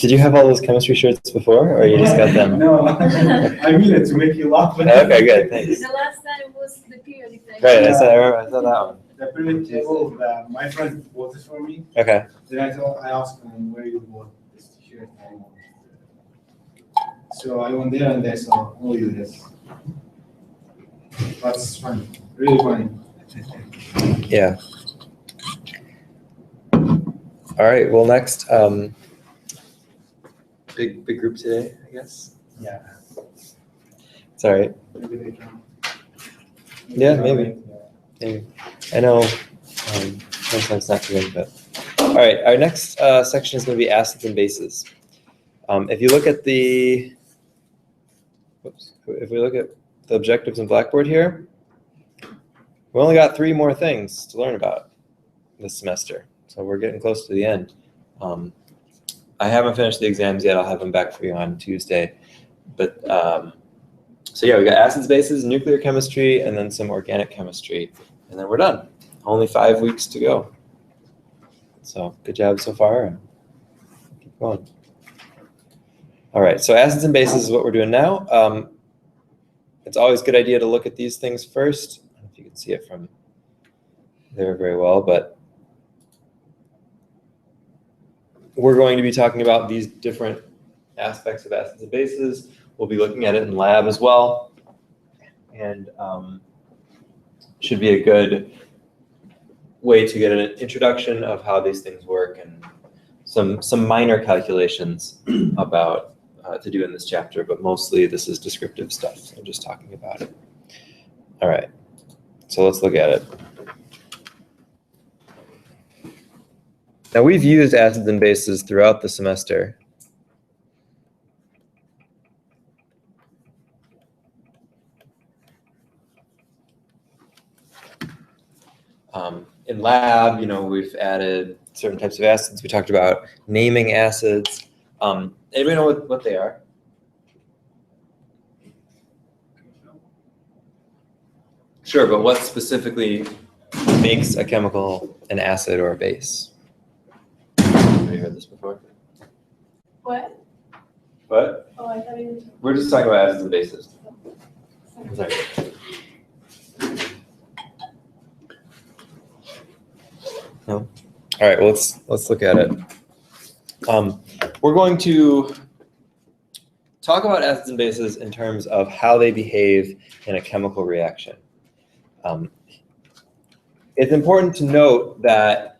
Did you have all those chemistry shirts before, or you just got them? No, I mean it to make you laugh. Okay, good, thanks. The last time was the periodic table. Right, I saw that one. The periodic table, my friend bought it for me. Okay. Then I asked him where you bought this t-shirt. So I went there and I saw only this. That's funny, really funny. Yeah. All right, well, next, big group today, I guess. Yeah. It's all right. Maybe they can. Yeah, maybe. Maybe. I know sometimes not too good, but. All right, our next section is going to be acids and bases. If you look at the, if we look at the objectives in Blackboard here, we only got 3 more things to learn about this semester. So we're getting close to the end. I haven't finished the exams yet. I'll have them back for you on Tuesday. But so yeah, we got acids, bases, nuclear chemistry, and then some organic chemistry. And then we're done. Only 5 weeks to go. So good job so far. And keep going. All right, so acids and bases is what we're doing now. It's always a good idea to look at these things first. I don't know if you can see it from there very well, but we're going to be talking about these different aspects of acids and bases. We'll be looking at it in lab as well. And should be a good way to get an introduction of how these things work and some minor calculations about to do in this chapter, but mostly this is descriptive stuff, so just talking about it. All right, so let's look at it. Now we've used acids and bases throughout the semester. In lab, you know, we've added certain types of acids. We talked about naming acids. Anybody know what they are? Sure, but what specifically makes a chemical an acid or a base? Have you heard this before? What? What? Oh, I thought you We're just talking about acids and bases. were. Sorry. No? All right, well, let's look at it. We're going to talk about acids and bases in terms of how they behave in a chemical reaction. It's important to note that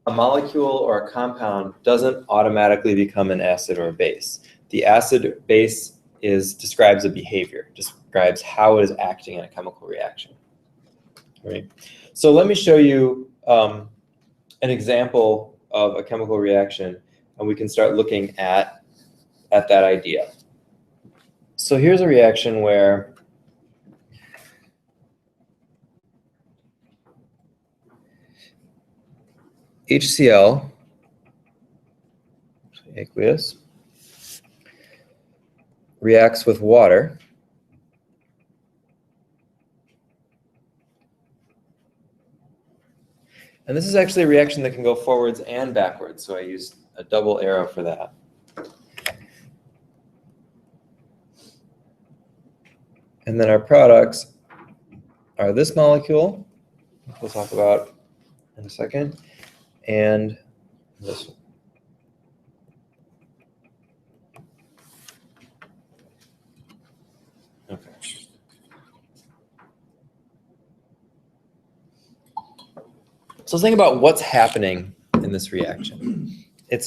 a molecule or a compound doesn't automatically become an acid or a base. The acid base describes a behavior, describes how it is acting in a chemical reaction. Right? So let me show you an example of a chemical reaction, and we can start looking at that idea. So here's a reaction where HCl aqueous reacts with water. And this is actually a reaction that can go forwards and backwards, so I used a double arrow for that. And then our products are this molecule, which we'll talk about in a second, and this one. Okay. So think about what's happening in this reaction. It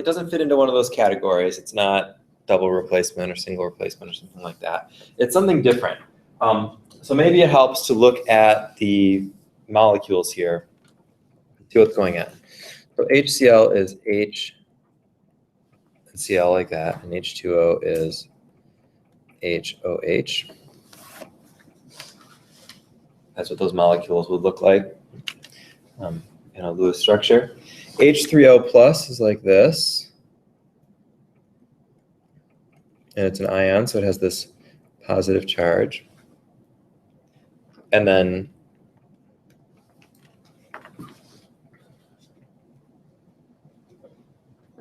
doesn't fit into one of those categories. It's not double replacement or single replacement or something like that. It's something different. So maybe it helps to look at the molecules here, see what's going on. So HCl is H and Cl like that, and H2O is HOH. That's what those molecules would look like in a Lewis structure. H3O plus is like this. And it's an ion, so it has this positive charge. And then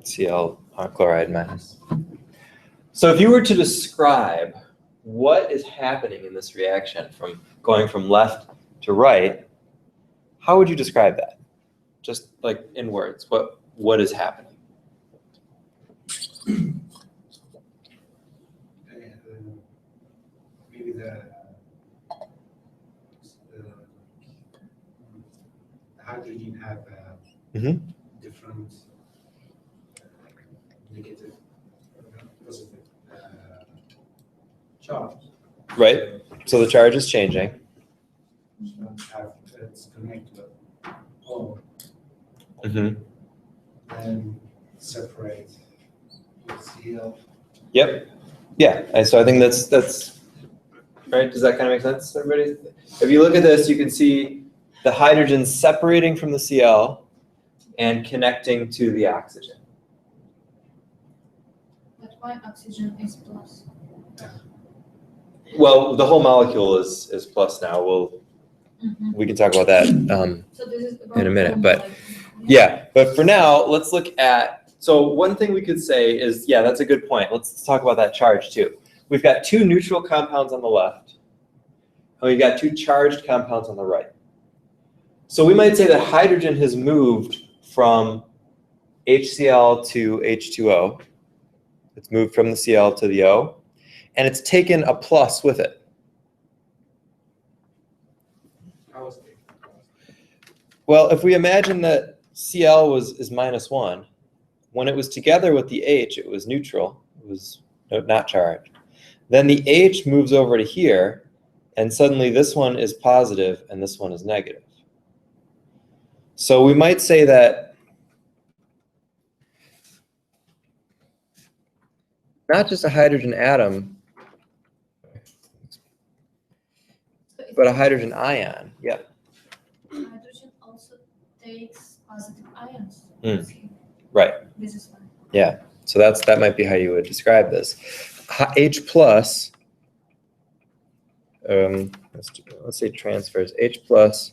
Cl chloride minus. So if you were to describe what is happening in this reaction from going from left to right, how would you describe that? Just like in words, what is happening? Maybe the hydrogen have different negative positive charge. Right. So the charge is changing. It's connected. Oh, Mm-hmm. and separate Hcl. Yep. Yeah. And so I think that's right. Does that kind of make sense, everybody? If you look at this, you can see the hydrogen separating from the Cl and connecting to the oxygen. But why oxygen is plus? Well, the whole molecule is plus now. We can talk about that So this is in a minute, about but like, yeah. But for now, let's look at. So one thing we could say is, yeah, that's a good point. Let's talk about that charge too. We've got two neutral compounds on the left, and we've got two charged compounds on the right. So we might say that hydrogen has moved from HCl to H2O. It's moved from the Cl to the O, and it's taken a plus with it. Well, if we imagine that Cl is -1, when it was together with the H, it was neutral. It was not charged. Then the H moves over to here, and suddenly this one is positive and this one is negative. So we might say that not just a hydrogen atom, but a hydrogen ion. Yeah. hydrogen also takes positive ions. Right. This is fine. Yeah. So that might be how you would describe this. H plus. Let's say transfers. H plus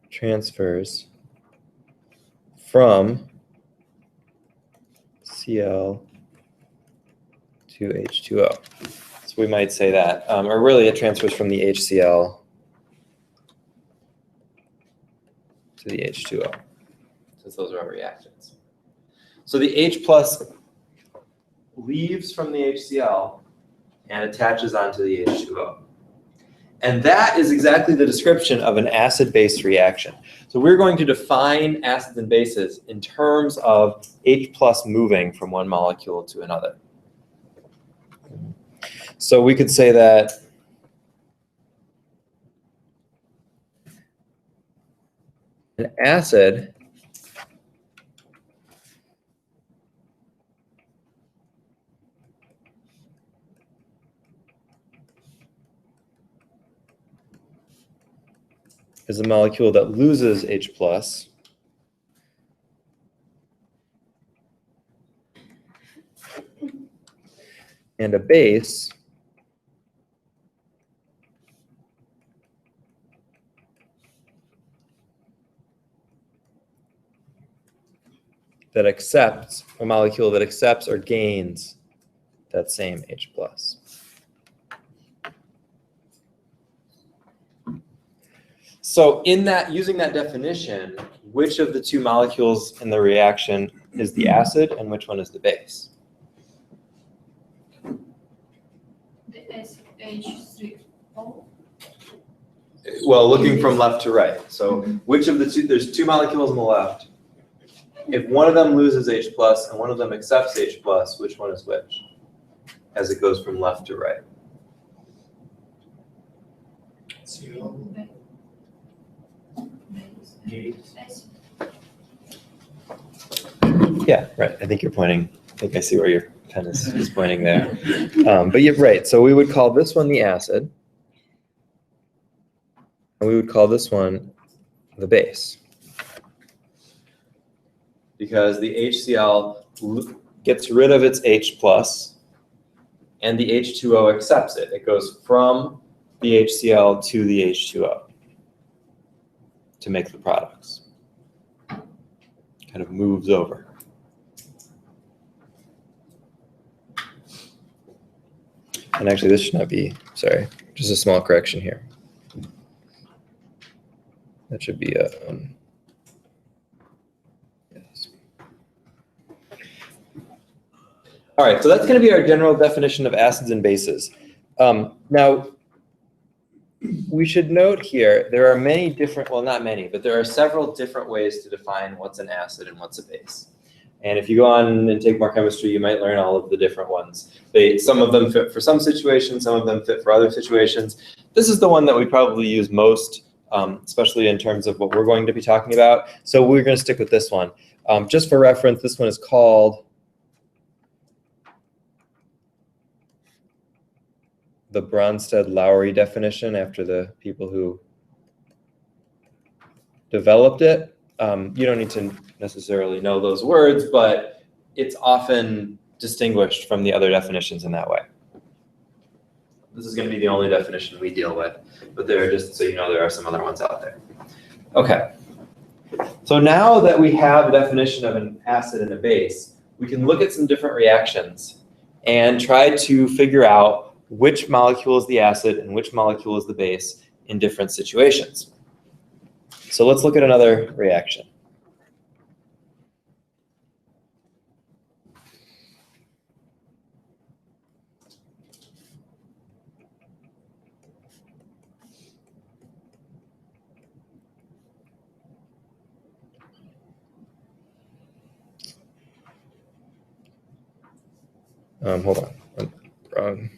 transfers from Cl to H2O. So we might say that, or really it transfers from the HCl to the H2O, since those are our reactants. So the H plus leaves from the HCl and attaches onto the H2O. And that is exactly the description of an acid-base reaction. So we're going to define acids and bases in terms of H plus moving from one molecule to another. So we could say that an acid is a molecule that loses H plus and a base that accepts, a molecule that accepts or gains that same H plus. So in that, using that definition, which of the two molecules in the reaction is the acid and which one is the base? The H3O. Well, looking from left to right. So which of the two, there's two molecules on the left. If one of them loses H plus and one of them accepts H plus, which one is which? As it goes from left to right. Yeah, right. I think you're pointing. I think I see where your pen is pointing there. But you're right. So we would call this one the acid, and we would call this one the base, because the HCl gets rid of its H plus, and the H2O accepts it. It goes from the HCl to the H2O to make the products. kind of moves over. And actually, this should not be, sorry, just a small correction here. That should be a, yes. All right, so that's going to be our general definition of acids and bases. Now, we should note here, there are many different, well, not many, but there are several different ways to define what's an acid and what's a base. And if you go on and take more chemistry, you might learn all of the different ones. Some of them fit for some situations, some of them fit for other situations. This is the one that we probably use most, especially in terms of what we're going to be talking about. So we're going to stick with this one. Just for reference, this one is called the Bronsted-Lowry definition, after the people who developed it. You don't need to necessarily know those words, but it's often distinguished from the other definitions in that way. This is going to be the only definition we deal with, but there, just so you know, there are some other ones out there. Okay. So now that we have a definition of an acid and a base, we can look at some different reactions and try to figure out which molecule is the acid and which molecule is the base in different situations. So let's look at another reaction. Hold on. Wrong.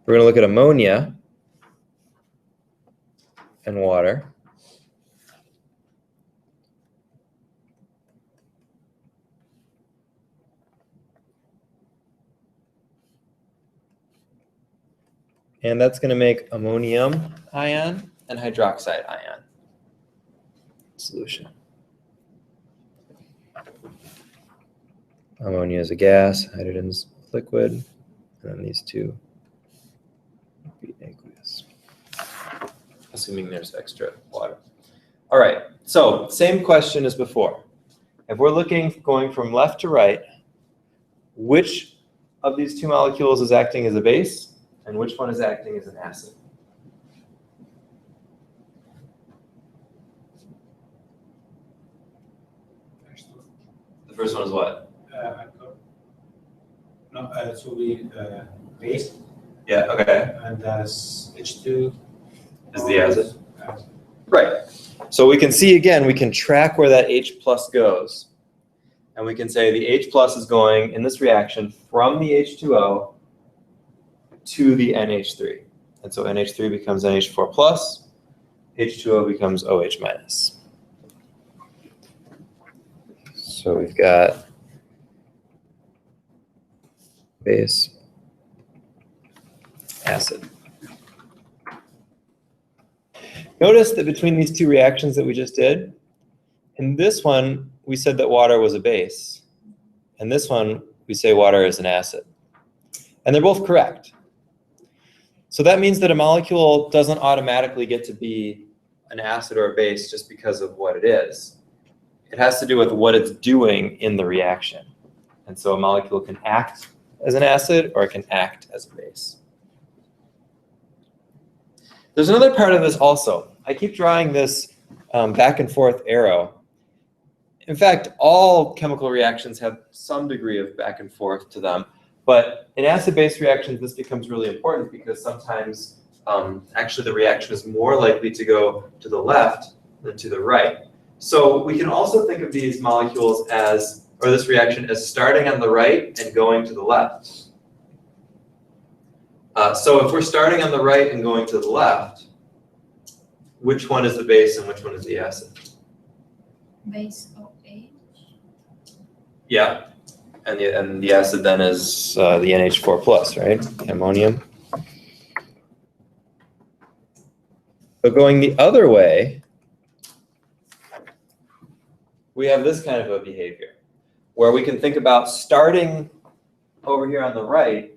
We're going to look at ammonia and water. And that's going to make ammonium ion and hydroxide ion solution. Ammonia is a gas, hydrogen's liquid, and then these two would be aqueous, assuming there's extra water. All right, so same question as before. If we're going from left to right, which of these two molecules is acting as a base, and which one is acting as an acid? The first one is what? So we base. Yeah, okay. And that's H2. Is the acid? Right. So we can see again, we can track where that H plus goes. And we can say the H plus is going in this reaction from the H2O to the NH3. And so NH3 becomes NH4 plus, H2O becomes OH minus. So we've got base, acid. Notice that between these two reactions that we just did, in this one, we said that water was a base. In this one, we say water is an acid. And they're both correct. So that means that a molecule doesn't automatically get to be an acid or a base just because of what it is. It has to do with what it's doing in the reaction. And so a molecule can act as an acid or it can act as a base. There's another part of this also. I keep drawing this back and forth arrow. In fact, all chemical reactions have some degree of back and forth to them. But in acid-base reactions, this becomes really important because sometimes actually the reaction is more likely to go to the left than to the right. So we can also think of these molecules as, or this reaction as starting on the right and going to the left. So if we're starting on the right and going to the left, which one is the base and which one is the acid? Base OH. Yeah, and the acid then is the NH4 plus, right? Ammonium. So going the other way, we have this kind of a behavior where we can think about starting over here on the right,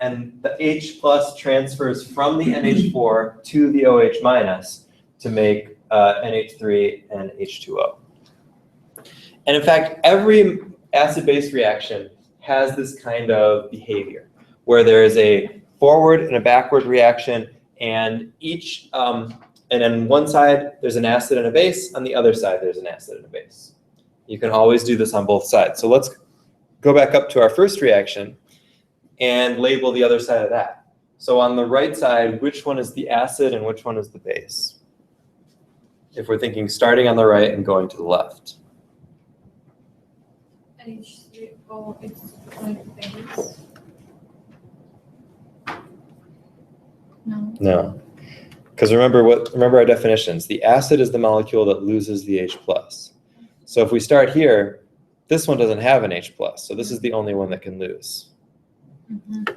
and the H plus transfers from the NH4 to the OH minus to make NH3 and H2O. And in fact, every acid-base reaction has this kind of behavior where there is a forward and a backward reaction, and each, and on one side there's an acid and a base, on the other side there's an acid and a base. You can always do this on both sides. So let's go back up to our first reaction and label the other side of that. So on the right side, which one is the acid and which one is the base? If we're thinking starting on the right and going to the left. H3O, it's like base. No. No, because remember our definitions. The acid is the molecule that loses the H+. So if we start here, this one doesn't have an H+, so this is the only one that can lose. Mm-hmm.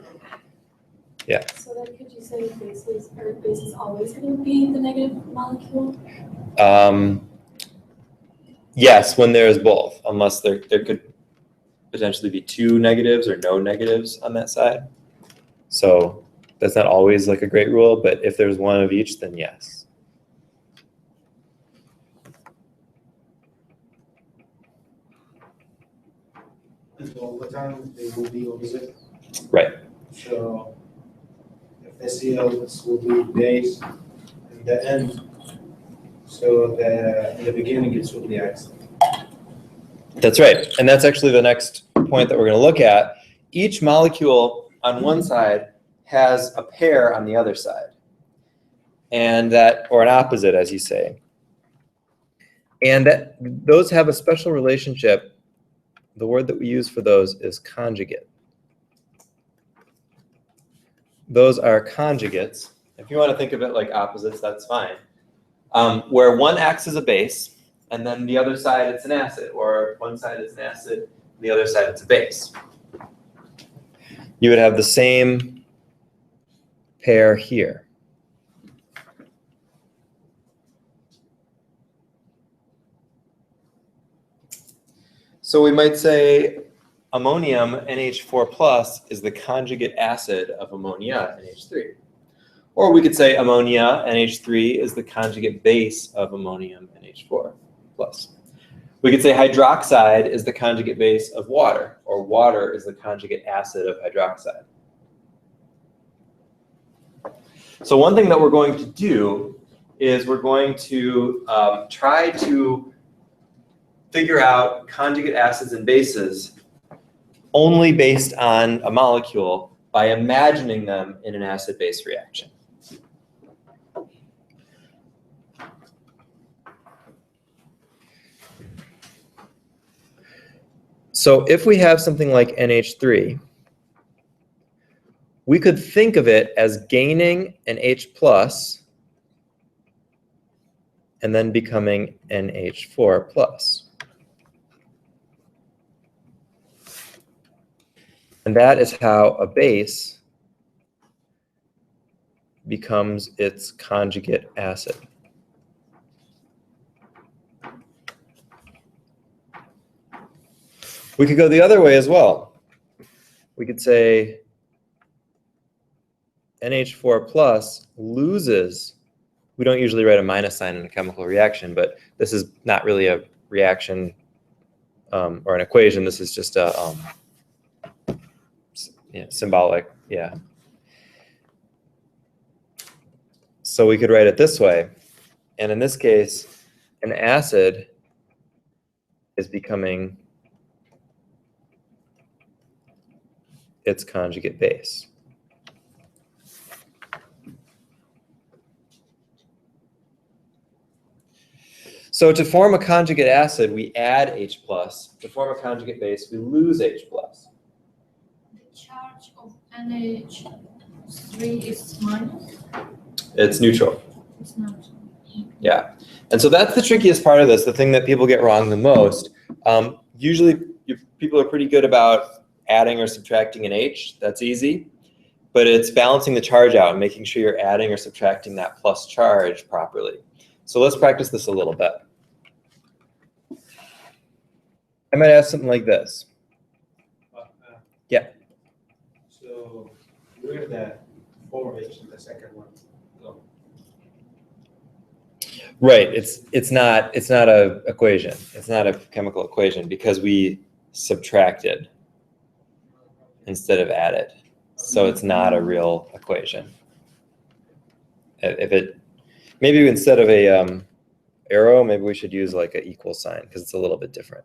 Yeah. So then could you say base is always going to be the negative molecule? Yes, when there is both, unless there could potentially be two negatives or no negatives on that side. So that's not always like a great rule, but if there's one of each, then yes. And all the time they will be opposite. Right. So if HCl, this will be base in the end. So in the beginning it will be acid. That's right. And that's actually the next point that we're going to look at. Each molecule on one side has a pair on the other side. And that, or an opposite, as you say. And that those have a special relationship. The word that we use for those is conjugate. Those are conjugates. If you want to think of it like opposites, that's fine. Where one acts as a base, and then the other side it's an acid, or one side is an acid, and the other side it's a base. You would have the same pair here. So we might say ammonium NH4+ is the conjugate acid of ammonia NH3. Or we could say ammonia NH3 is the conjugate base of ammonium NH4+. We could say hydroxide is the conjugate base of water, or water is the conjugate acid of hydroxide. So one thing that we're going to do is we're going to try to figure out conjugate acids and bases only based on a molecule by imagining them in an acid-base reaction. So if we have something like NH3, we could think of it as gaining an H+ and then becoming NH4+. And that is how a base becomes its conjugate acid. We could go the other way as well. We could say NH4+ loses, we don't usually write a minus sign in a chemical reaction, but this is not really a reaction or an equation. This is just a symbolic, yeah. So we could write it this way. And in this case, an acid is becoming its conjugate base. So to form a conjugate acid, we add H+. To form a conjugate base, we lose H+. The charge of NH3 is minus? It's neutral. It's not. Yeah. And so that's the trickiest part of this, the thing that people get wrong the most. Usually people are pretty good about adding or subtracting an H. That's easy. But it's balancing the charge out and making sure you're adding or subtracting that plus charge properly. So let's practice this a little bit. I might ask something like this. Yeah. So where the 4H in the second one go? Right. It's not a equation. It's not a chemical equation because we subtracted instead of added. So it's not a real equation. If it maybe instead of a arrow, maybe we should use like an equal sign because it's a little bit different.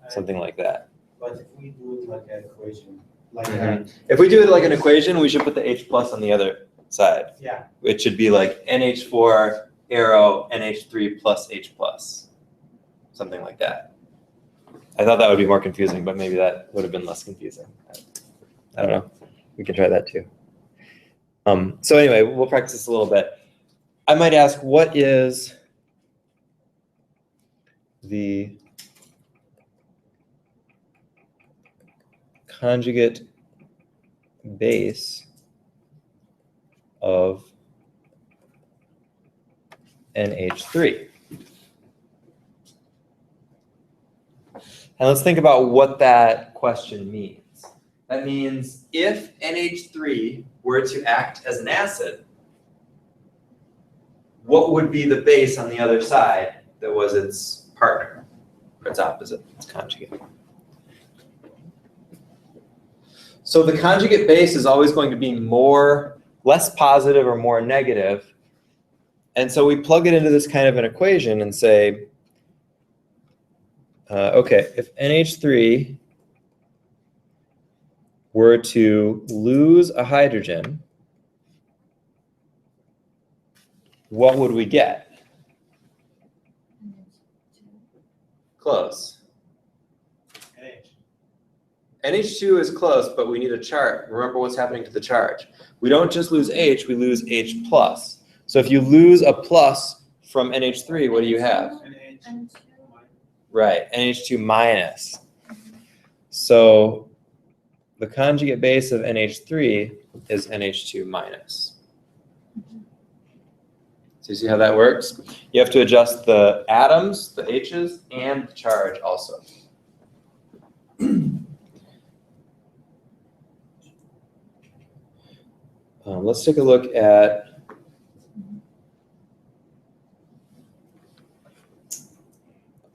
Something like that. But if we do it like an equation, like If we do it like an equation, we should put the H plus on the other side. yeah, It should be like NH4 arrow NH3 plus H plus, something like that. I thought that would be more confusing, but maybe that would have been less confusing. I don't know. We can try that too. So anyway, we'll practice this a little bit. I might ask, what is the conjugate base of NH3? And let's think about what that question means. That means if NH3 were to act as an acid, what would be the base on the other side that was its partner, or its opposite, its conjugate? So the conjugate base is always going to be less positive or more negative. And so we plug it into this kind of an equation and say, okay, if NH3 were to lose a hydrogen, what would we get? Close. NH2 is close, but we need a charge. Remember what's happening to the charge. We don't just lose H, we lose H plus. So if you lose a plus from NH3, what do you have? And Right, NH2 minus. So the conjugate base of NH3 is NH2 minus. So you see how that works? You have to adjust the atoms, the H's, and the charge also. Let's take a look at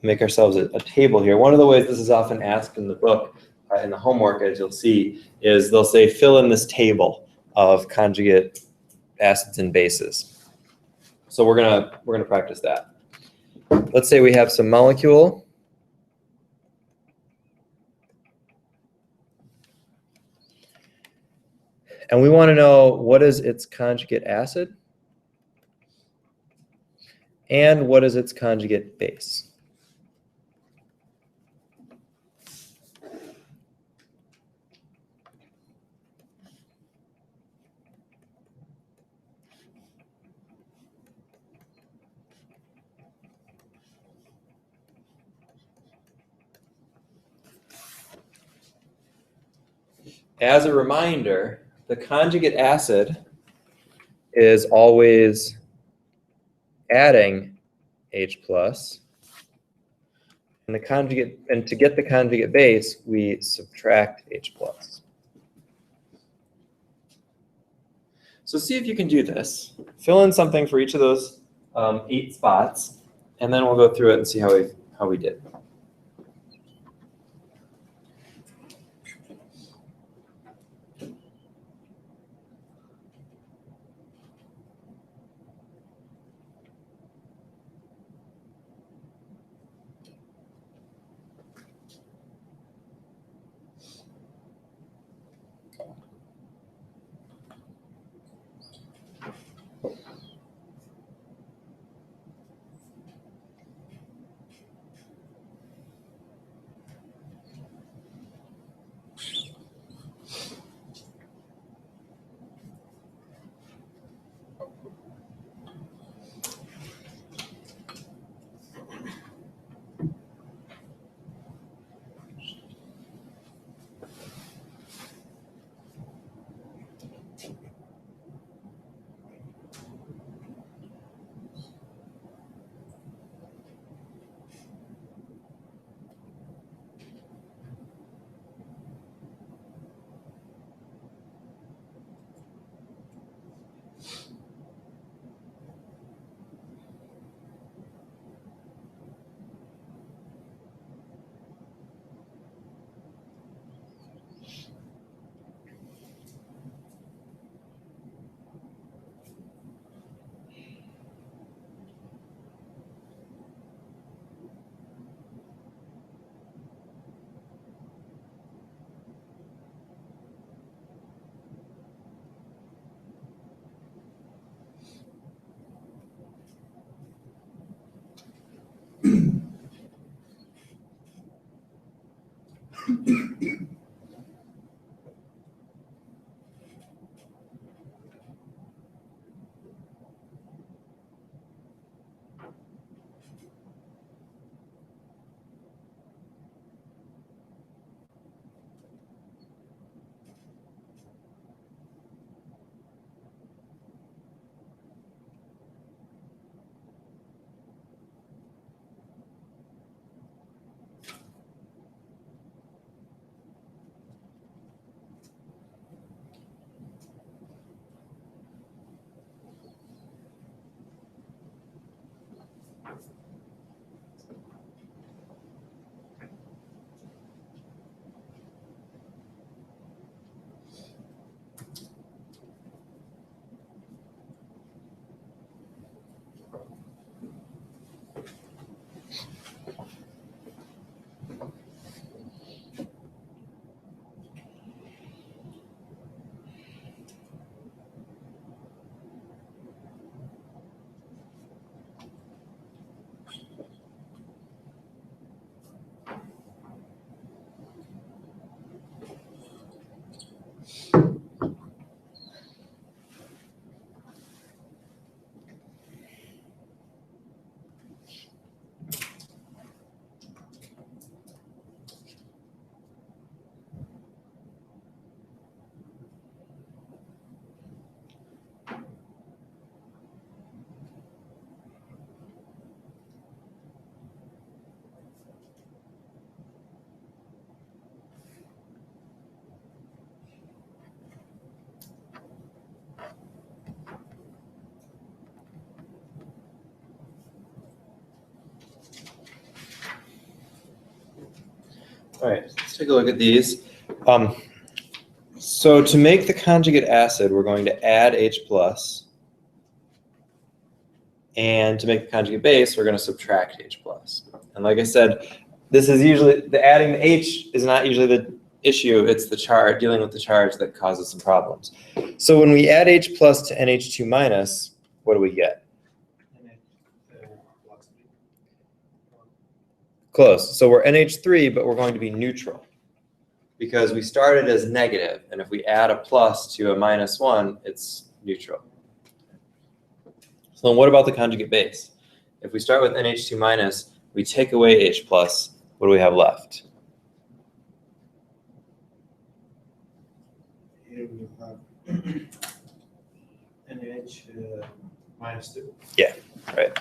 make ourselves a table here. One of the ways this is often asked in the book, in the homework, as you'll see, is they'll say fill in this table of conjugate acids and bases. So we're gonna practice that. Let's say we have some molecule. And we want to know what is its conjugate acid and what is its conjugate base. As a reminder, the conjugate acid is always adding H plus, and to get the conjugate base, we subtract H plus. So see if you can do this. Fill in something for each of those 8 spots, and then we'll go through it and see how we did. All right, let's take a look at these. So to make the conjugate acid, we're going to add H+. And to make the conjugate base, we're going to subtract H+. And like I said, this is usually, the adding the H is not usually the issue, it's the charge, dealing with the charge that causes some problems. So when we add H+ to NH2-, what do we get? Close. So we're NH3, but we're going to be neutral because we started as negative, and if we add a plus to a -1, it's neutral. So then what about the conjugate base? If we start with NH2-, we take away H+, what do we have left? Here we have NH -2. Yeah, right.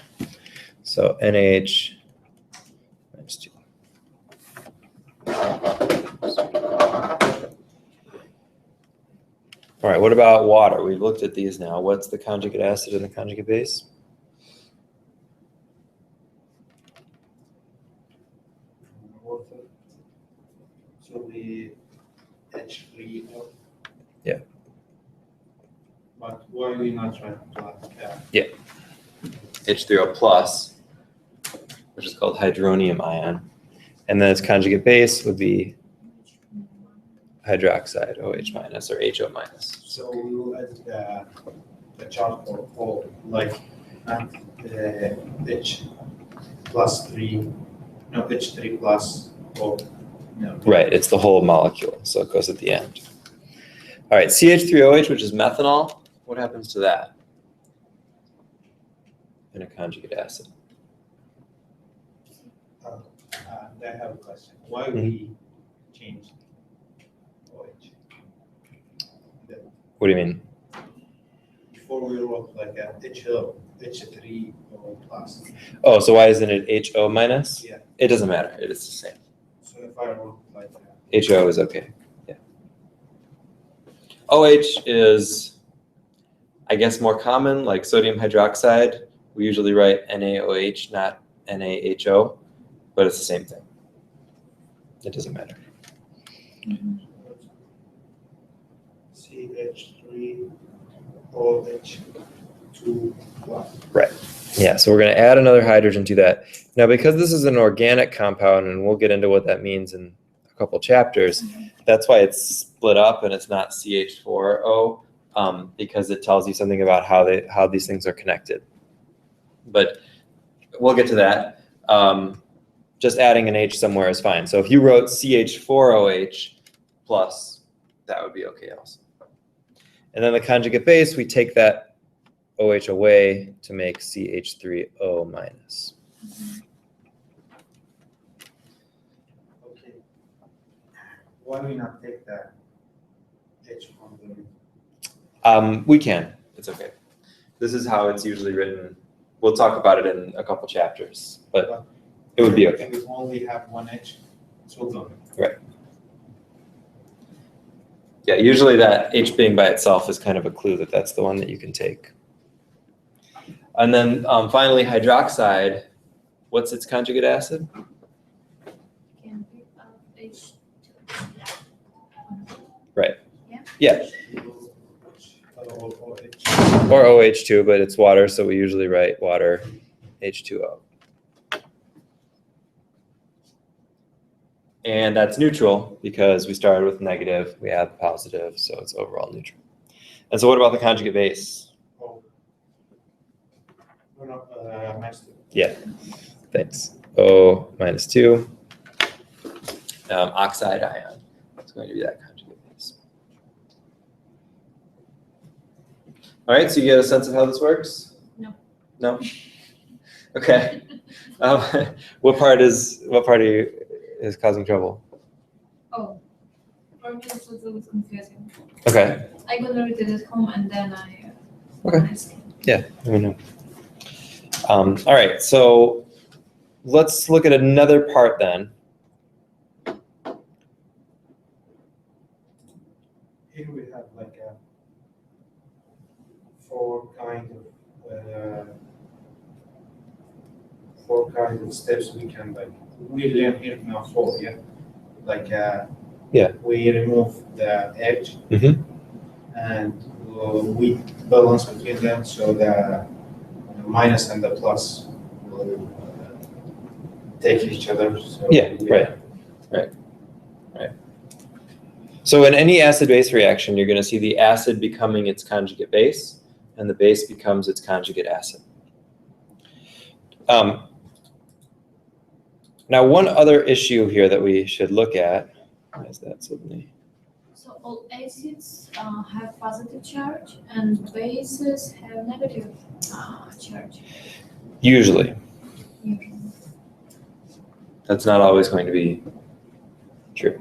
So NH -2. All right, what about water? We've looked at these now. What's the conjugate acid and the conjugate base? Water. So we H3O. Yeah. But why are we not trying to add? H3O plus, which is called hydronium ion. And then its conjugate base would be hydroxide, OH- or HO-. So we will add the chart for all, like H3 plus, or no. Right, it's the whole molecule, so it goes at the end. All right, CH3OH, which is methanol, what happens to that in a conjugate acid? I have a question. Why we changed OH? What do you mean? Before we wrote like a H3 or plus. Oh, so why isn't it HO-? Yeah. It doesn't matter, it is the same. So if I wrote like that. HO is okay, yeah. OH is, I guess, more common, like sodium hydroxide. We usually write NaOH, not NaHO, but it's the same thing. It doesn't matter. CH3OH2 plus. Right. Yeah, so we're going to add another hydrogen to that. Now, because this is an organic compound, and we'll get into what that means in a couple chapters, that's why it's split up and it's not CH4O, because it tells you something about how these things are connected. But we'll get to that. just adding an H somewhere is fine. So if you wrote CH4OH plus, that would be okay also. And then the conjugate base, we take that OH away to make CH3O minus. Okay. Why do we not take that H from the? We can. It's okay. This is how it's usually written. We'll talk about it in a couple chapters, but it would be okay. If we only have one H, it's all done. Right. Yeah, usually that H being by itself is kind of a clue that that's the one that you can take. And then finally, hydroxide. What's its conjugate acid? Can be H2. Right. Yeah. Yeah. Or H. Or OH2, but it's water, so we usually write water H2O. And that's neutral because we started with negative, we add the positive, so it's overall neutral. And so what about the conjugate base? Oh. No, -2. Yeah, thanks. O minus 2. Oxide ion. It's going to be that conjugate base. All right, so you get a sense of how this works? No. No? Okay. What part is causing trouble? Oh, for me it's a little bit confusing. Okay. I'm gonna read it at home and then I. Okay. I see. Yeah, let me know. All right, so let's look at another part then. Here we have like four kind of steps we can like. We learn here now 4, yeah. Like Yeah. we remove the edge Mhm. and we balance between them so the minus and the plus will take each other. So Yeah, right. So in any acid-base reaction, you're going to see the acid becoming its conjugate base, and the base becomes its conjugate acid. Now, one other issue here that we should look at, why is that suddenly? So all acids have positive charge and bases have negative charge. Usually. Usually. That's not always going to be true.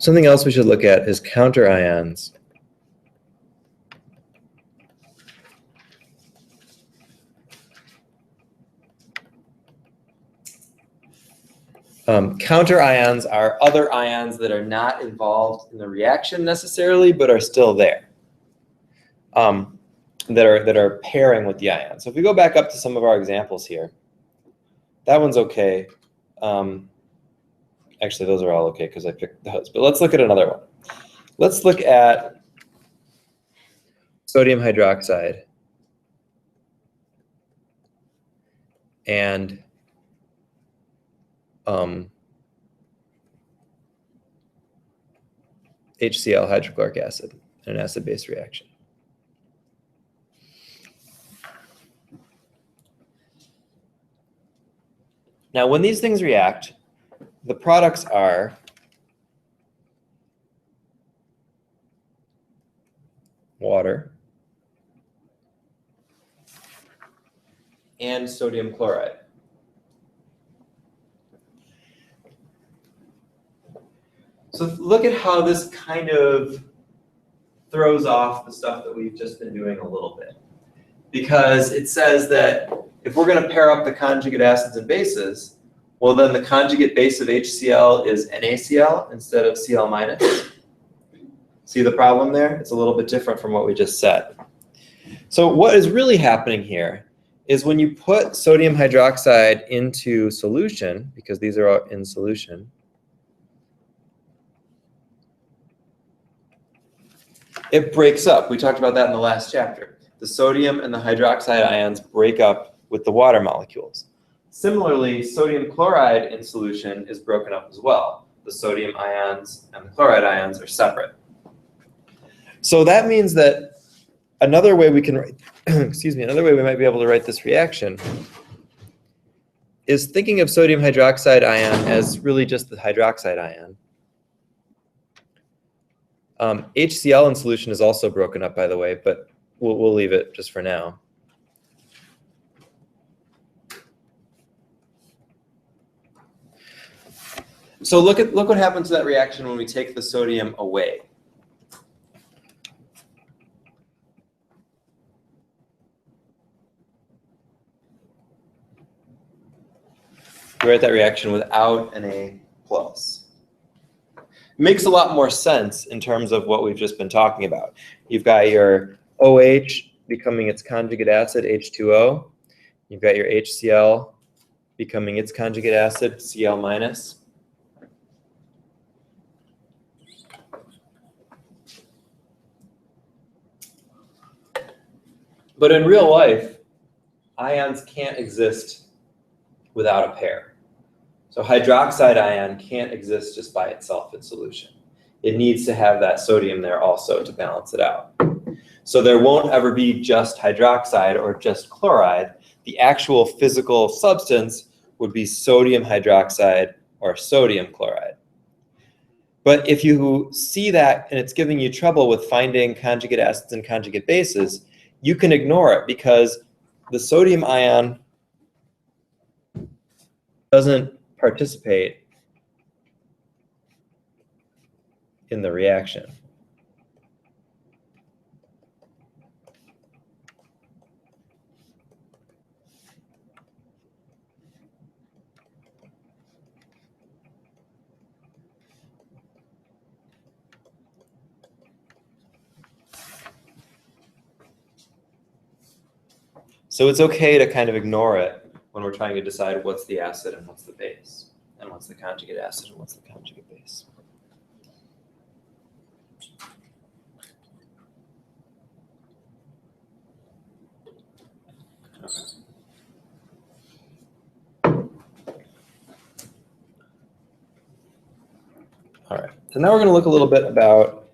Something else we should look at is counter ions. Counter ions are other ions that are not involved in the reaction necessarily, but are still there. That are pairing with the ion. So if we go back up to some of our examples here, that one's okay. Actually, those are all okay because I picked those. But let's look at another one. Let's look at sodium hydroxide and HCl hydrochloric acid in an acid-base reaction. Now, when these things react, the products are water and sodium chloride. So look at how this kind of throws off the stuff that we've just been doing a little bit. Because it says that if we're going to pair up the conjugate acids and bases, well, then the conjugate base of HCl is NaCl instead of Cl minus. See the problem there? It's a little bit different from what we just said. So what is really happening here is when you put sodium hydroxide into solution, because these are in solution, it breaks up. We talked about that in the last chapter. The sodium and the hydroxide ions break up with the water molecules. Similarly, sodium chloride in solution is broken up as well. The sodium ions and the chloride ions are separate. So that means that another way we can write, excuse me, another way we might be able to write this reaction is thinking of sodium hydroxide ion as really just the hydroxide ion. HCl in solution is also broken up, by the way, but we'll leave it just for now. So look what happens to that reaction when we take the sodium away. We write that reaction without an A+. Makes a lot more sense in terms of what we've just been talking about. You've got your OH becoming its conjugate acid, H2O. You've got your HCl becoming its conjugate acid, Cl-. But in real life, ions can't exist without a pair. So hydroxide ion can't exist just by itself in solution. It needs to have that sodium there also to balance it out. So there won't ever be just hydroxide or just chloride. The actual physical substance would be sodium hydroxide or sodium chloride. But if you see that and it's giving you trouble with finding conjugate acids and conjugate bases, you can ignore it because the sodium ion doesn't participate in the reaction. So it's okay to kind of ignore it when we're trying to decide what's the acid and what's the base, and what's the conjugate acid and what's the conjugate base. All right, so now we're going to look a little bit about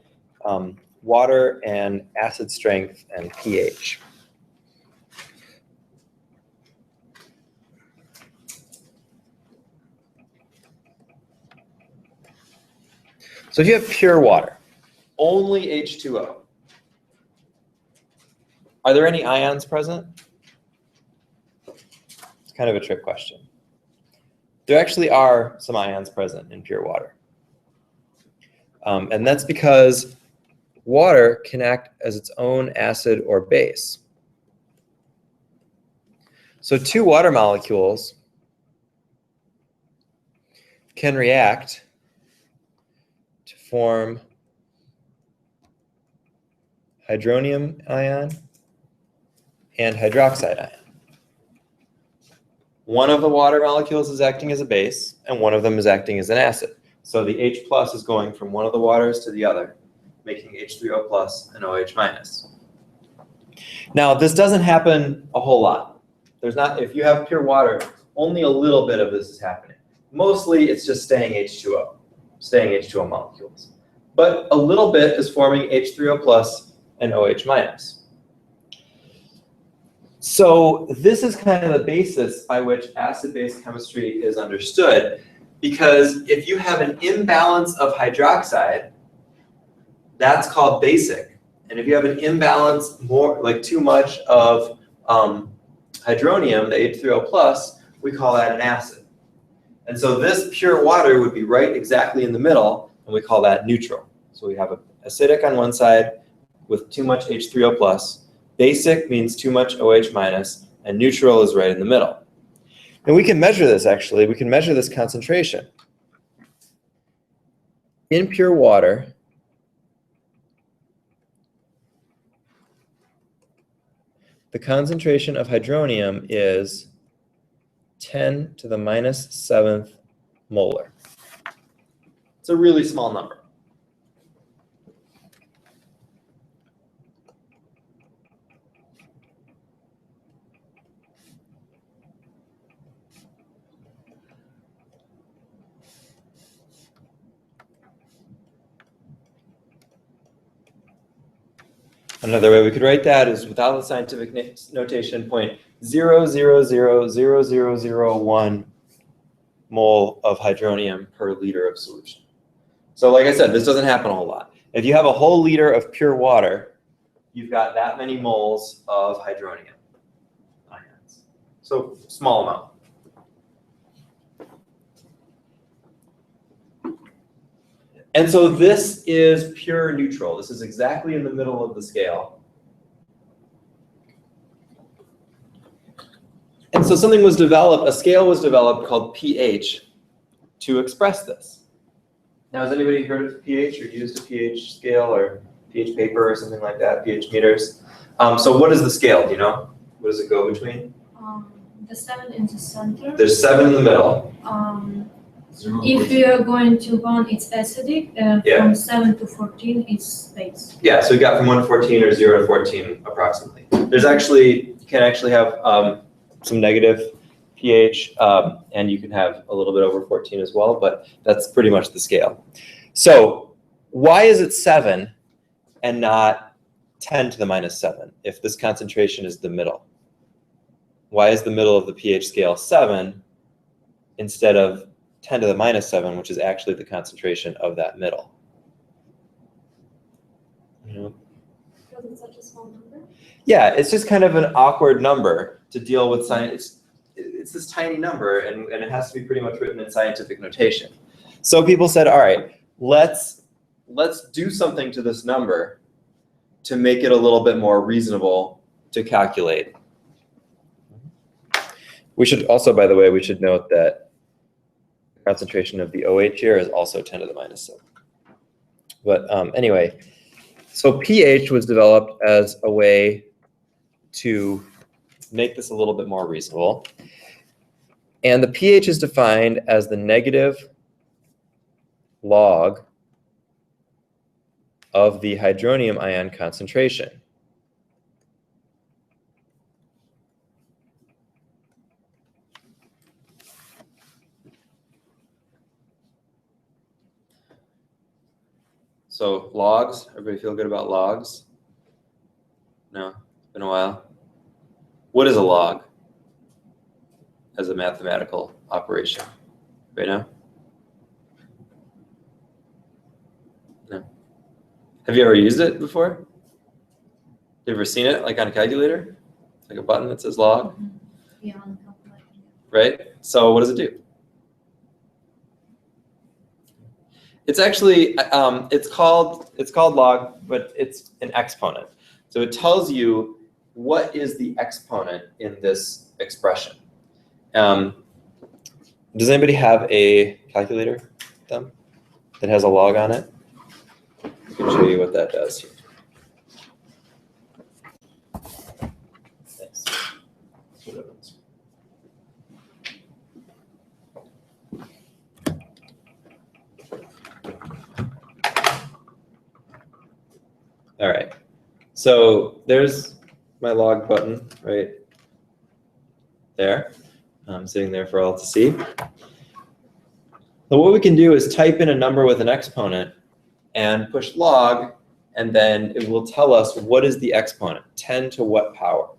water and acid strength and pH. So if you have pure water, only H2O, are there any ions present? It's kind of a trick question. There actually are some ions present in pure water. And that's because water can act as its own acid or base. So two water molecules can react to form hydronium ion and hydroxide ion. One of the water molecules is acting as a base, and one of them is acting as an acid. So the H+ is going from one of the waters to the other, making H3O+ and OH-. Now, this doesn't happen a whole lot. There's not, if you have pure water, only a little bit of this is happening. Mostly, it's just staying H2O, staying H2O molecules. But a little bit is forming H3O+ and OH-. So this is kind of the basis by which acid-base chemistry is understood, because if you have an imbalance of hydroxide, that's called basic. And if you have an imbalance, more like too much of hydronium, the H3O+, we call that an acid. And so this pure water would be right exactly in the middle, and we call that neutral. So we have an acidic on one side with too much H3O+. Basic means too much OH-, and neutral is right in the middle. And we can measure this, actually. We can measure this concentration. In pure water, the concentration of hydronium is 10 to the -7th molar. It's a really small number. Another way we could write that is without the scientific notation, 0.000001 mole of hydronium per liter of solution. So like I said, this doesn't happen a whole lot. If you have a whole liter of pure water, you've got that many moles of hydronium ions. So small amount. And so this is pure neutral. This is exactly in the middle of the scale. And so something was developed, a scale was developed called pH to express this. Now, has anybody heard of pH or used a pH scale or pH paper or something like that, pH meters? So what is the scale, do you know? What does it go between? The 7 in the center. There's 7 in the middle. If you are going to 1, it's acidic. From 7 to 14, it's base. Yeah, so we got from 1 to 14 or 0 to 14 approximately. There's actually, you can actually have some negative pH, and you can have a little bit over 14 as well, but that's pretty much the scale. So why is it 7 and not 10 to the minus 7 if this concentration is the middle? Why is the middle of the pH scale 7 instead of 10 to the minus 7, which is actually the concentration of that middle? Because it's such a small number? Yeah, it's just kind of an awkward number to deal with science. It's this tiny number, and it has to be pretty much written in scientific notation. So people said, all right, let's do something to this number to make it a little bit more reasonable to calculate. We should also, by the way, we should note that the concentration of the OH here is also 10 to the minus 7. But anyway, so pH was developed as a way to make this a little bit more reasonable. And the pH is defined as the negative log of the hydronium ion concentration. So logs, everybody feel good about logs? No, it's been a while. What is a log as a mathematical operation? Right now? No. Have you ever used it before? You ever seen it like on a calculator? Like a button that says log? Yeah, on the calculator. Right? So what does it do? It's actually, it's called log, but it's an exponent. So it tells you what is the exponent in this expression. Does anybody have a calculator with them that has a log on it? I can show you what that does here. Thanks. All right, so there's my log button right there. I'm sitting there for all to see. So what we can do is type in a number with an exponent and push log, and then it will tell us what is the exponent, 10 to what power.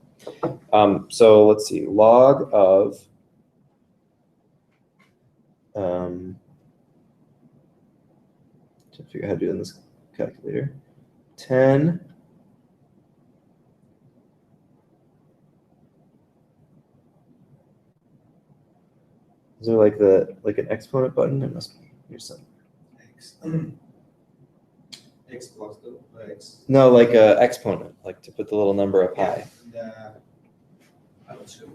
So let's see, log of to figure out how to do it in this calculator. 10 is there like an exponent button? It must be. Here's some. X plus the X. No, like a exponent, like to put the little number up high. I will show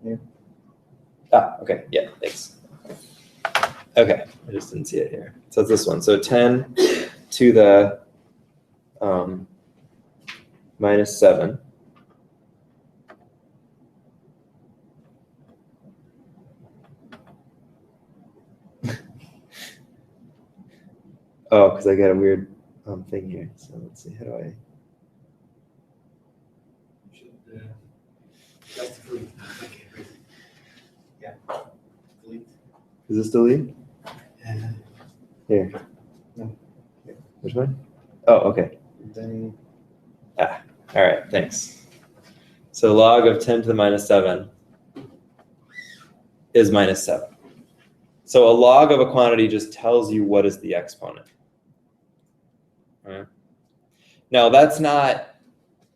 you. Ah, okay, yeah, thanks. Okay, I just didn't see it here. So it's this one. So 10 to the minus 7. Oh, because I got a weird thing here. So let's see, how do I? That's delete. Okay. Yeah. Delete. Is this delete? Here. No. Which one? Oh, okay. Then All right, thanks. So log of 10 to the minus 7 is minus 7. So a log of a quantity just tells you what is the exponent. All right. Now, that's not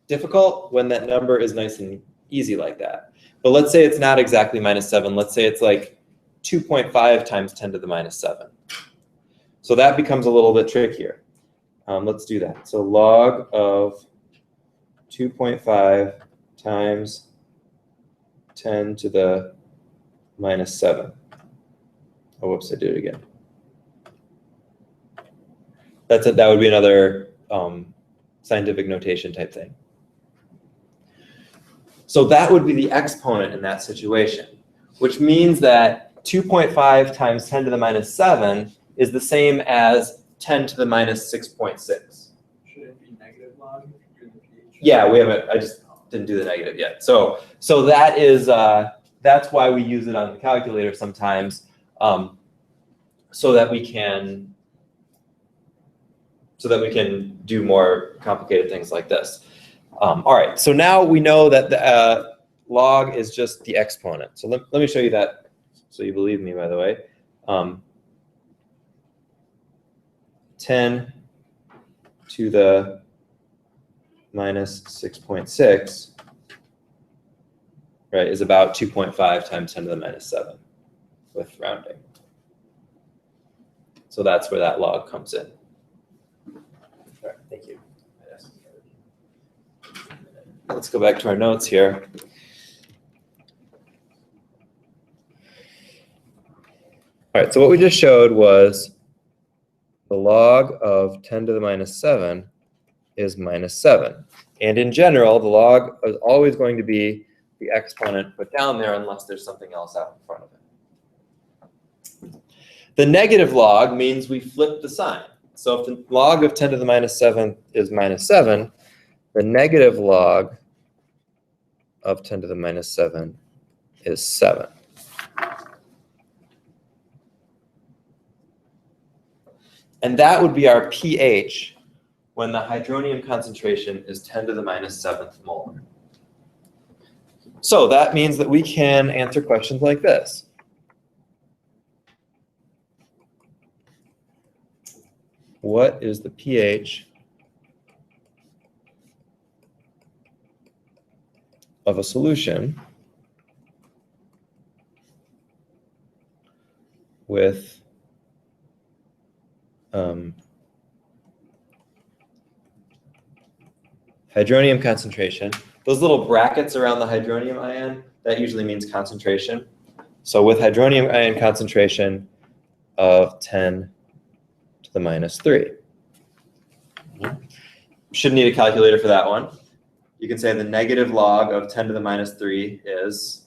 difficult when that number is nice and easy like that. But let's say it's not exactly minus 7. Let's say it's like 2.5 times 10 to the minus 7. So that becomes a little bit trickier. Let's do that. So log of 2.5 times 10 to the minus 7. Oh, whoops, I did it again. That would be another scientific notation type thing. So that would be the exponent in that situation, which means that 2.5 times 10 to the minus 7 is the same as 10 to the minus 6.6. Should it be negative log if you're doing the pH? Yeah, we haven't, I just didn't do the negative yet. So that is, that's why we use it on the calculator sometimes, so that we can do more complicated things like this. All right, so now we know that the log is just the exponent. So let me show you that so you believe me, by the way. 10 to the minus 6.6, right, is about 2.5 times 10 to the minus 7 with rounding. So that's where that log comes in. All right, thank you. Let's go back to our notes here. All right, so what we just showed was the log of 10 to the minus 7 is minus 7. And in general, the log is always going to be the exponent put down there unless there's something else out in front of it. The negative log means we flip the sign. So if the log of 10 to the minus 7 is minus 7, the negative log of 10 to the minus 7 is 7. And that would be our pH when the hydronium concentration is 10 to the minus 7th molar. So that means that we can answer questions like this. What is the pH of a solution with hydronium concentration? Those little brackets around the hydronium ion, that usually means concentration. So with hydronium ion concentration of 10 to the minus 3. Shouldn't need a calculator for that one. You can say the negative log of 10 to the minus 3 is,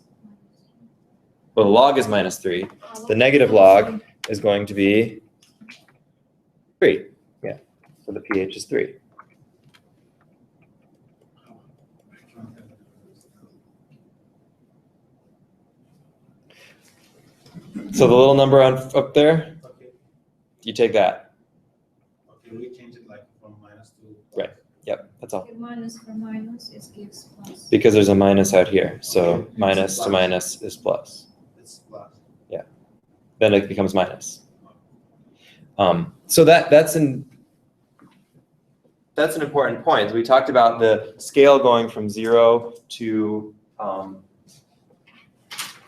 well, the log is minus 3. The negative log is going to be 3. Yeah, so the pH is 3. So the little number up there, okay, you take that. okay, we change it like from minus to. Right. Yep, that's all. Okay, minus for minus, it gives plus. Because there's a minus out here, so Okay, minus plus. to minus is plus. It's plus. Then it becomes minus. So that's an important point. We talked about the scale going from 0 to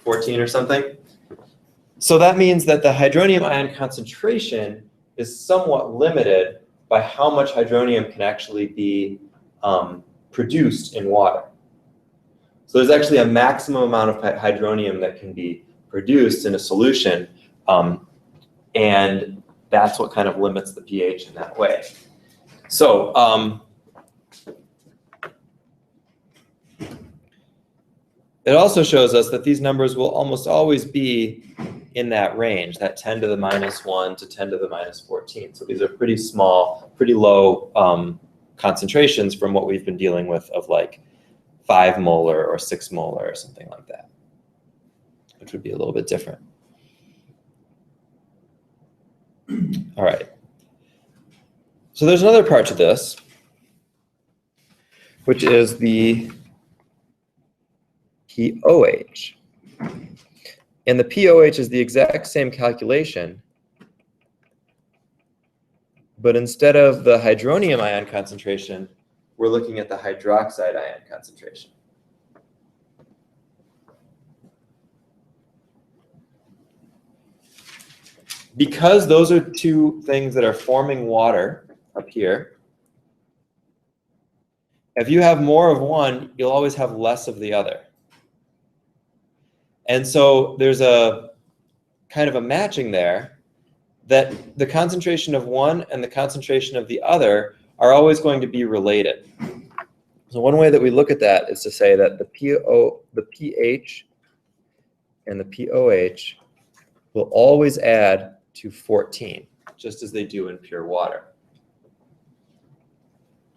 14 or something. So that means that the hydronium ion concentration is somewhat limited by how much hydronium can actually be produced in water. So there's actually a maximum amount of hydronium that can be produced in a solution, and that's what kind of limits the pH in that way. So it also shows us that these numbers will almost always be in that range, that 10 to the minus 1 to 10 to the minus 14. So these are pretty small, pretty low concentrations from what we've been dealing with of like 5 molar or 6 molar or something like that, which would be a little bit different. All right. So there's another part to this, which is the pOH. And the pOH is the exact same calculation, but instead of the hydronium ion concentration, we're looking at the hydroxide ion concentration. Because those are two things that are forming water up here, if you have more of one, you'll always have less of the other. And so there's a kind of a matching there that the concentration of one and the concentration of the other are always going to be related. So one way that we look at that is to say that the pH and the pOH will always add to 14, just as they do in pure water.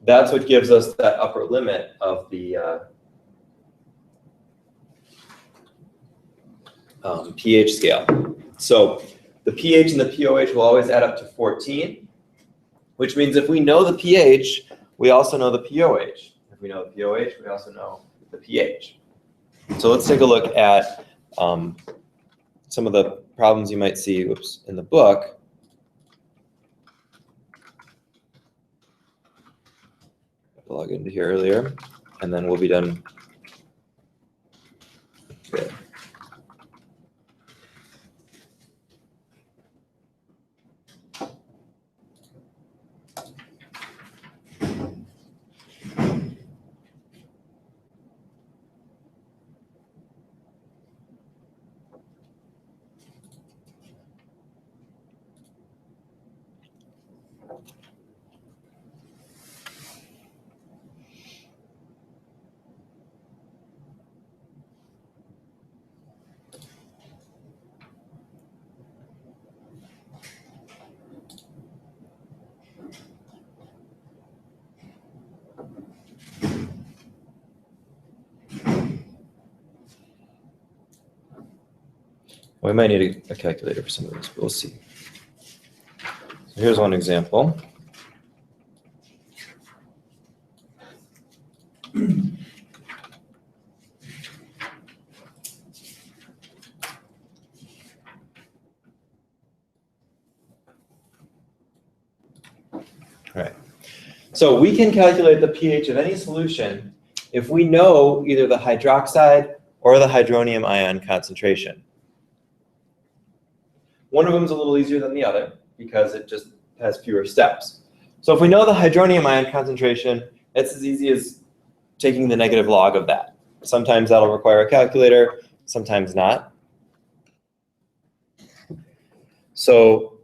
That's what gives us that upper limit of the pH scale. So the pH and the pOH will always add up to 14, which means if we know the pH, we also know the pOH. If we know the pOH, we also know the pH. So let's take a look at some of the problems you might see in the book. Log into here earlier, and then we'll be done. Good. We might need a calculator for some of this, but we'll see. So here's one example. All right. So we can calculate the pH of any solution if we know either the hydroxide or the hydronium ion concentration. One of them is a little easier than the other because it just has fewer steps. So if we know the hydronium ion concentration, it's as easy as taking the negative log of that. Sometimes that'll require a calculator, sometimes not. So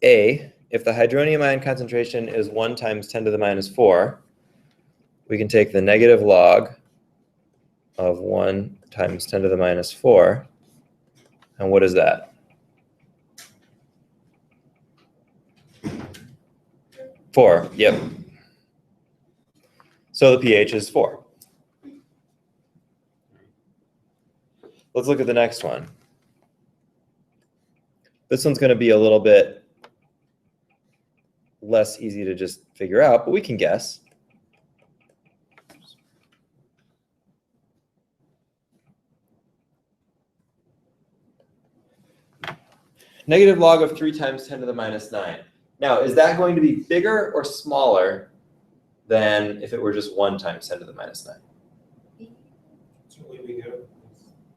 A, if the hydronium ion concentration is 1 times 10 to the minus 4, we can take the negative log of 1 times 10 to the minus 4. And what is that? 4, yep. So the pH is 4. Let's look at the next one. This one's going to be a little bit less easy to just figure out, but we can guess. Negative log of 3 times 10 to the minus 9. Now, is that going to be bigger or smaller than if it were just 1 times 10 to the minus 9? It's really bigger.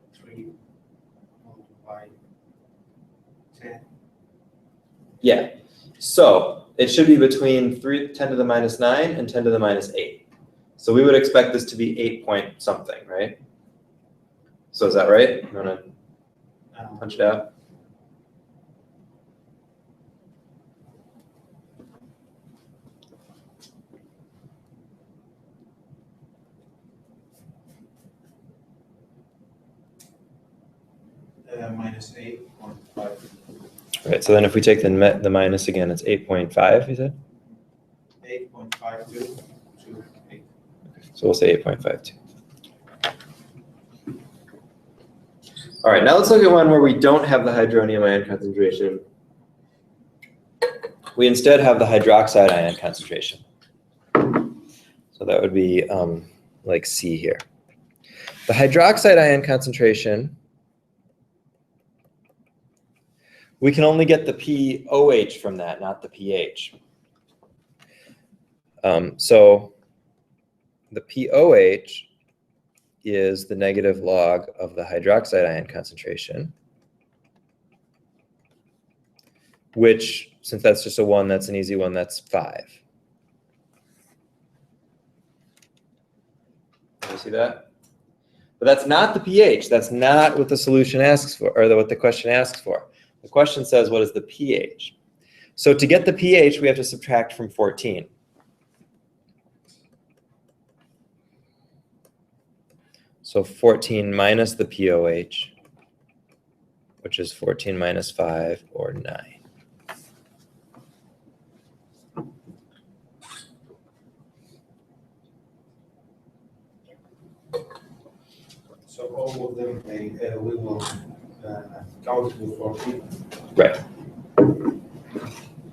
It's 3 multiplied 10. Yeah. So it should be between 10 to the minus 9 and 10 to the minus 8. So we would expect this to be 8 point something, right? So is that right? You want to punch it out? Minus 8.5. Right, so then if we take the minus again, it's 8.5, you said? 8.52 to 8. So we'll say 8.52. All right, now let's look at one where we don't have the hydronium ion concentration we instead have the hydroxide ion concentration. So that would be like C here. The hydroxide ion concentration, we can only get the POH from that, not the pH. So the POH is the negative log of the hydroxide ion concentration, which, since that's just a 1, that's an easy one, that's 5. You see that? But that's not the pH. That's not what the solution asks for, or what the question asks for. The question says, what is the pH? So to get the pH, we have to subtract from 14. So 14 minus the POH, which is 14 minus 5, or 9. So all of them, we will count with 14. Right.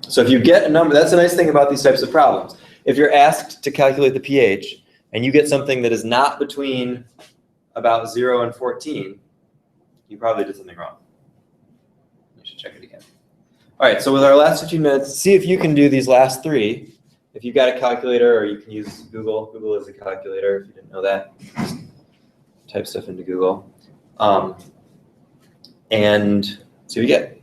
So if you get a number, that's the nice thing about these types of problems. If you're asked to calculate the pH and you get something that is not between about 0 and 14, you probably did something wrong. You should check it again. All right, so with our last 15 minutes, see if you can do these last 3. If you've got a calculator, or you can use Google. Google is a calculator, if you didn't know that. Just type stuff into Google. And see what you get.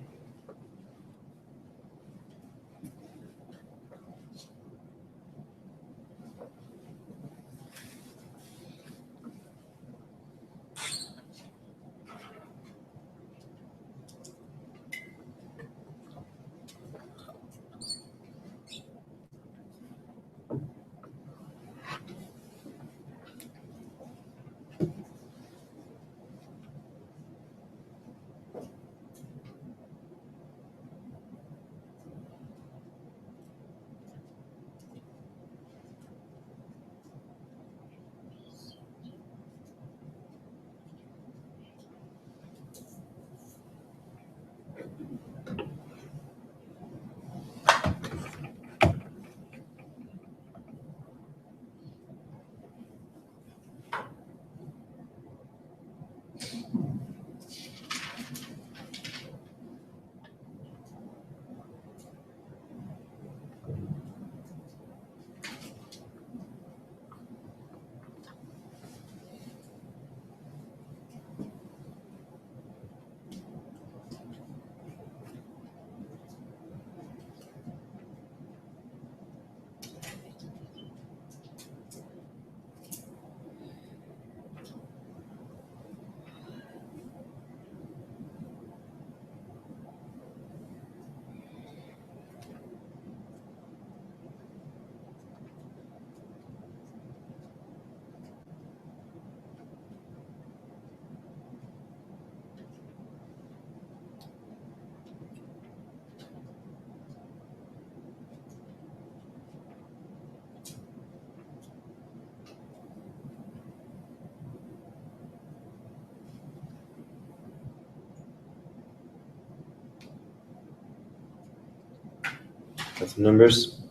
Got some numbers.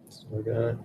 Let's work on it.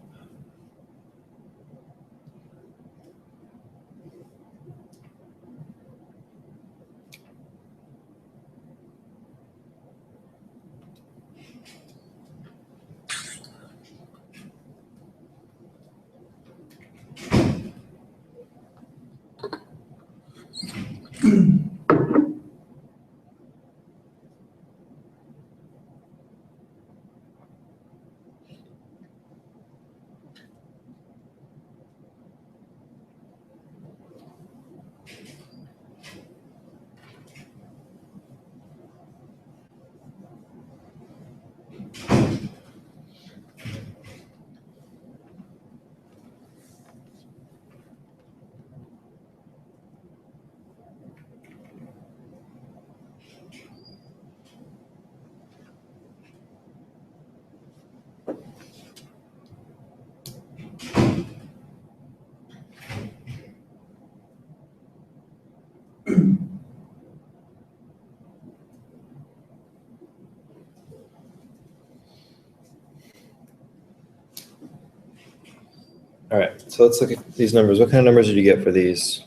All right, so let's look at these numbers. What kind of numbers did you get for these?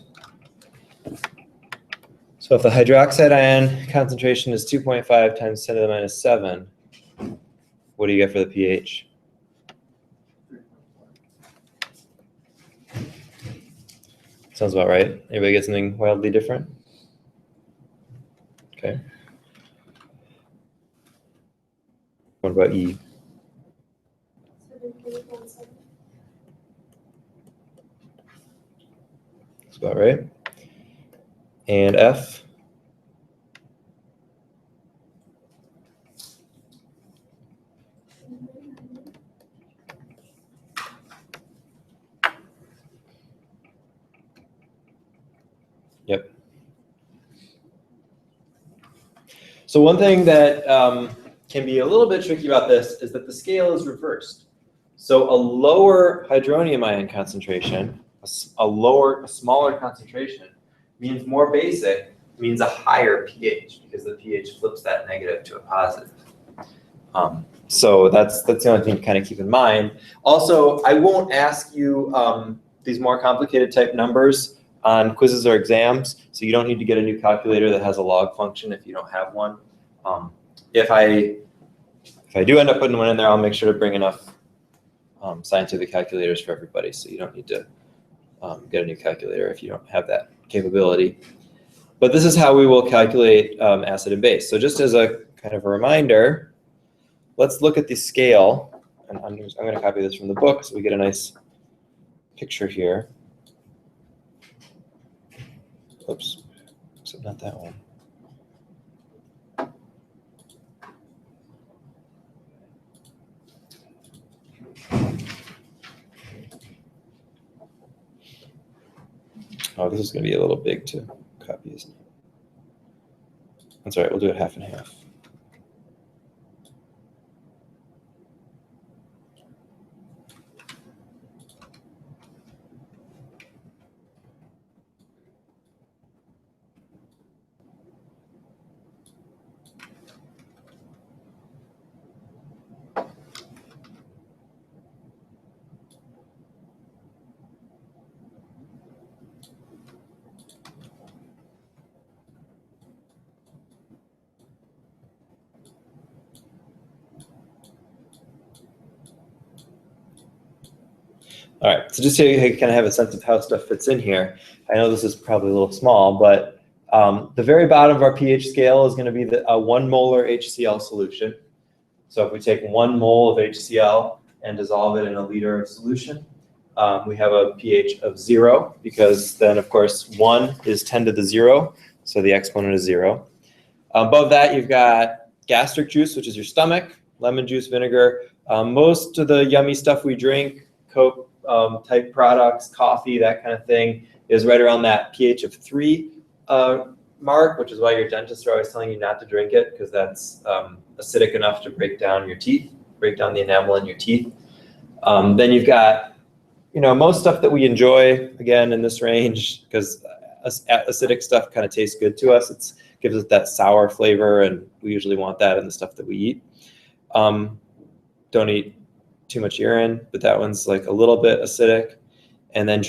So if the hydroxide ion concentration is 2.5 times 10 to the minus 7, what do you get for the pH? Sounds about right. Anybody get something wildly different? Okay. What about E? 7.17. That's about right. And F? Yep. So one thing that can be a little bit tricky about this is that the scale is reversed. So a lower hydronium ion concentration, a smaller concentration, means more basic, means a higher pH, because the pH flips that negative to a positive. So that's the only thing to kind of keep in mind. Also, I won't ask you these more complicated type numbers on quizzes or exams, so you don't need to get a new calculator that has a log function if you don't have one. If I do end up putting one in there, I'll make sure to bring enough scientific calculators for everybody, so you don't need to get a new calculator if you don't have that capability. But this is how we will calculate acid and base. So just as a kind of a reminder, let's look at the scale. And I'm going to copy this from the book so we get a nice picture here. Oops, so not that one. Oh, this is going to be a little big to copy, isn't it? That's all right, we'll do it half and half. All right, so just so you kind of have a sense of how stuff fits in here, I know this is probably a little small, but the very bottom of our pH scale is going to be a 1 molar HCl solution. So if we take 1 mole of HCl and dissolve it in a liter of solution, we have a pH of 0, because then, of course, 1 is 10 to the 0, so the exponent is 0. Above that, you've got gastric juice, which is your stomach, lemon juice, vinegar. Most of the yummy stuff we drink, Coke type products, coffee, that kind of thing, is right around that pH of 3 mark, which is why your dentists are always telling you not to drink it, because that's acidic enough to break down your teeth, break down the enamel in your teeth. Then you've got, most stuff that we enjoy, again, in this range, because acidic stuff kind of tastes good to us. It gives us that sour flavor, and we usually want that in the stuff that we eat. Don't eat too much urine, but that one's like a little bit acidic. And then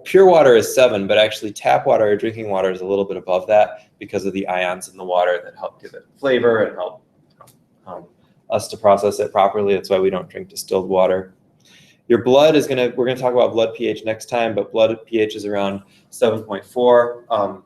pure water is 7, but actually tap water or drinking water is a little bit above that because of the ions in the water that help give it flavor and help us to process it properly. That's why we don't drink distilled water. Your blood is we're gonna talk about blood pH next time, but blood pH is around 7.4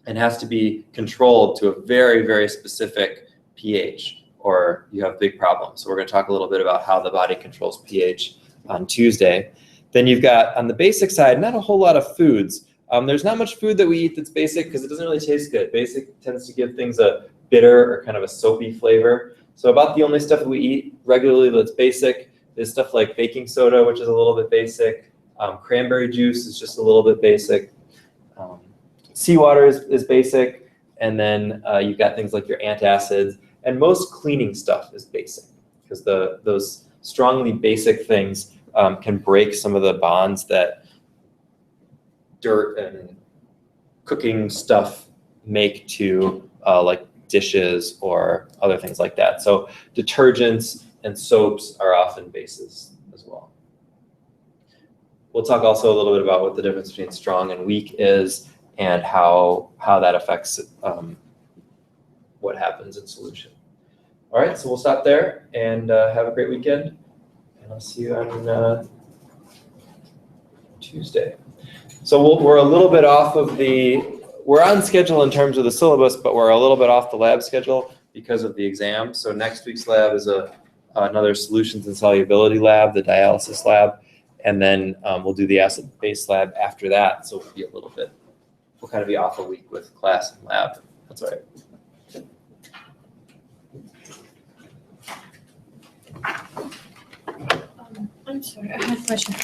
and has to be controlled to a very, very specific pH, or you have big problems. So we're going to talk a little bit about how the body controls pH on Tuesday. Then you've got, on the basic side, not a whole lot of foods. There's not much food that we eat that's basic because it doesn't really taste good. Basic tends to give things a bitter or kind of a soapy flavor. So about the only stuff that we eat regularly that's basic is stuff like baking soda, which is a little bit basic. Cranberry juice is just a little bit basic. Seawater is basic. And then you've got things like your antacids. And most cleaning stuff is basic, because those strongly basic things can break some of the bonds that dirt and cooking stuff make to like dishes or other things like that. So detergents and soaps are often bases as well. we'll talk also a little bit about what the difference between strong and weak is and how that affects what happens in solution. All right, so we'll stop there and have a great weekend. And I'll see you on Tuesday. So we're a little bit off of we're on schedule in terms of the syllabus, but we're a little bit off the lab schedule because of the exam. So next week's lab is another solutions and solubility lab, the dialysis lab, and then we'll do the acid-base lab after that. So we'll kind of be off a week with class and lab. That's all right. I'm sorry, I had a question.